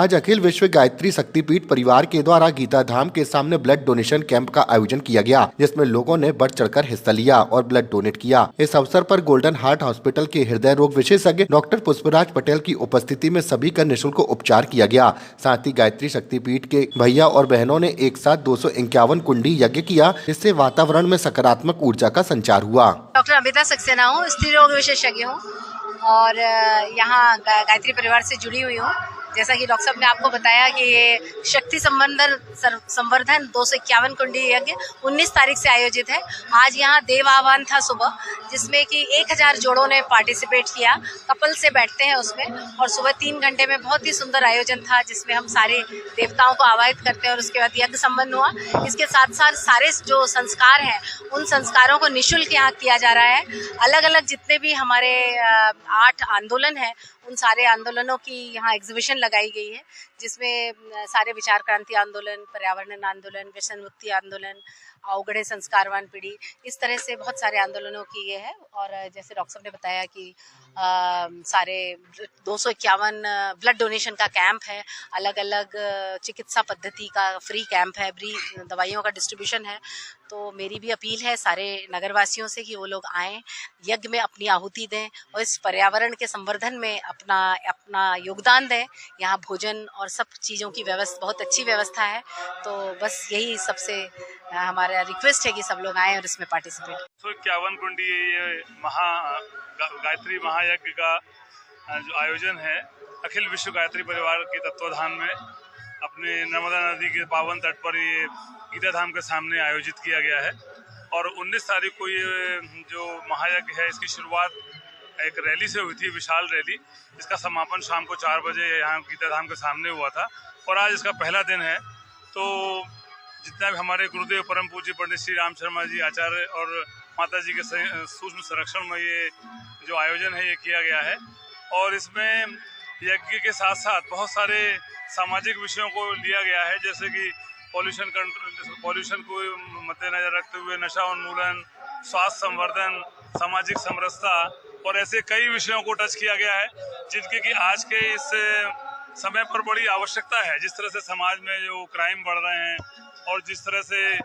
आज अखिल विश्व गायत्री शक्तिपीठ परिवार के द्वारा गीता धाम के सामने ब्लड डोनेशन कैंप का आयोजन किया गया, जिसमें लोगों ने बढ़ चढ़कर हिस्सा लिया और ब्लड डोनेट किया। इस अवसर पर गोल्डन हार्ट हॉस्पिटल के हृदय रोग विशेषज्ञ डॉक्टर पुष्पराज पटेल की उपस्थिति में सभी का निःशुल्क उपचार किया गया। साथ ही गायत्री शक्तिपीठ के भैया और बहनों ने एक साथ 251 कुंडी यज्ञ किया, जिससे वातावरण में सकारात्मक ऊर्जा का संचार हुआ। डॉक्टर अमिता सक्सेना हूँ, स्त्री रोग विशेषज्ञ हूँ और यहाँ गायत्री परिवार से जुड़ी हुई हूँ। जैसा कि डॉक्टर साहब ने आपको बताया कि ये शक्ति संवर्धन 251 कुंडी यज्ञ 19 तारीख से आयोजित है। आज यहाँ देव आह्वान था सुबह, जिसमें कि 1000 जोड़ों ने पार्टिसिपेट किया। कपल से बैठते हैं उसमें, और सुबह 3 घंटे में बहुत ही सुंदर आयोजन था, जिसमें हम सारे देवताओं को आवाहित करते हैं और उसके बाद यज्ञ संपन्न हुआ। इसके साथ साथ सारे जो संस्कार हैं, उन संस्कारों को निःशुल्क यहाँ किया जा रहा है। अलग अलग जितने भी हमारे 8 आंदोलन हैं, उन सारे आंदोलनों की यहाँ एग्जीबिशन लगाई गई है, जिसमें सारे विचार क्रांति आंदोलन, पर्यावरण आंदोलन, व्यसन मुक्ति आंदोलन, अवगढ़े संस्कारवान पीढ़ी, इस तरह से बहुत सारे आंदोलनों की ये है। और जैसे डॉक्टर साहब ने बताया कि सारे 251 ब्लड डोनेशन का कैंप है, अलग अलग चिकित्सा पद्धति का फ्री कैंप है, फ्री दवाइयों का डिस्ट्रीब्यूशन है। तो मेरी भी अपील है सारे नगरवासियों से कि वो लोग आएँ, यज्ञ में अपनी आहुति दें और इस पर्यावरण के संवर्धन में अपना योगदान दें। यहाँ भोजन और सब चीज़ों की बहुत अच्छी व्यवस्था है। तो बस यही सबसे हमारा रिक्वेस्ट है कि सब लोग आएँ और इसमें पार्टिसिपेट। 251 कुंडी गायत्री महायज्ञ का जो आयोजन है, अखिल विश्व गायत्री परिवार के तत्वाधान में अपने नर्मदा नदी के पावन तट पर ये गीता धाम के सामने आयोजित किया गया है। और 19 तारीख को ये जो महायज्ञ है, इसकी शुरुआत एक रैली से हुई थी, विशाल रैली। इसका समापन शाम को 4 बजे यहाँ गीता धाम के सामने हुआ था और आज इसका पहला दिन है। तो जितना भी हमारे गुरुदेव परम पूज्य पंडित श्री राम शर्मा जी आचार्य और माता जी के सूक्ष्म संरक्षण में ये जो आयोजन है ये किया गया है। और इसमें यज्ञ के साथ साथ बहुत सारे सामाजिक विषयों को लिया गया है, जैसे कि पॉल्यूशन को मद्देनजर रखते हुए नशा उन्मूलन, स्वास्थ्य संवर्धन, सामाजिक समरसता और ऐसे कई विषयों को टच किया गया है, जिनके कि आज के इस समय पर बड़ी आवश्यकता है। जिस तरह से समाज में जो क्राइम बढ़ रहे हैं और जिस तरह से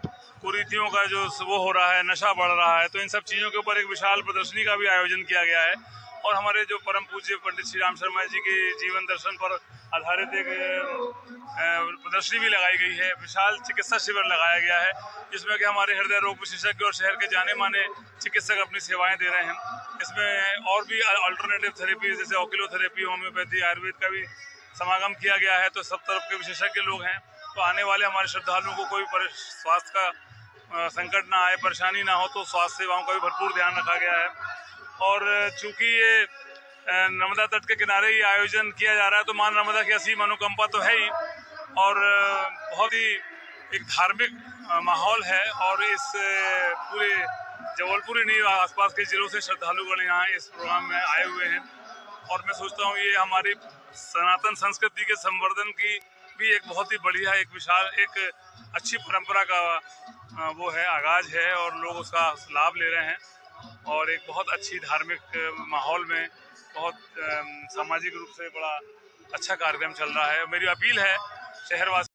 कुरीतियों का जो वो हो रहा है, नशा बढ़ रहा है, तो इन सब चीज़ों के ऊपर एक विशाल प्रदर्शनी का भी आयोजन किया गया है। और हमारे जो परम पूज्य पंडित श्री राम शर्मा जी के जीवन दर्शन पर आधारित एक प्रदर्शनी भी लगाई गई है। विशाल चिकित्सा शिविर लगाया गया है, जिसमें कि हमारे हृदय रोग विशेषज्ञ और शहर के जाने माने चिकित्सक अपनी सेवाएं दे रहे हैं। इसमें और भी अल्टरनेटिव थेरेपी जैसे ऑक्यूलोथेरेपी, होम्योपैथी, आयुर्वेद का भी समागम किया गया है। तो सब तरफ के विशेषज्ञ लोग हैं, तो आने वाले हमारे श्रद्धालुओं को कोई स्वास्थ्य का संकट ना आए, परेशानी ना हो, तो स्वास्थ्य सेवाओं का भी भरपूर ध्यान रखा गया है। और चूंकि ये नर्मदा तट के किनारे ही आयोजन किया जा रहा है, तो मां नर्मदा की असीम अनुकंपा तो है ही, और बहुत ही एक धार्मिक माहौल है। और इस पूरे जबलपुर ही नहीं, आसपास के जिलों से श्रद्धालुगण यहाँ इस प्रोग्राम में आए हुए हैं। और मैं सोचता हूँ ये हमारी सनातन संस्कृति के संवर्धन की भी एक बहुत ही बढ़िया, एक विशाल, एक अच्छी परंपरा का वो है, आगाज है, और लोग उसका लाभ ले रहे हैं। और एक बहुत अच्छी धार्मिक माहौल में बहुत सामाजिक रूप से बड़ा अच्छा कार्यक्रम चल रहा है। मेरी अपील है शहरवासी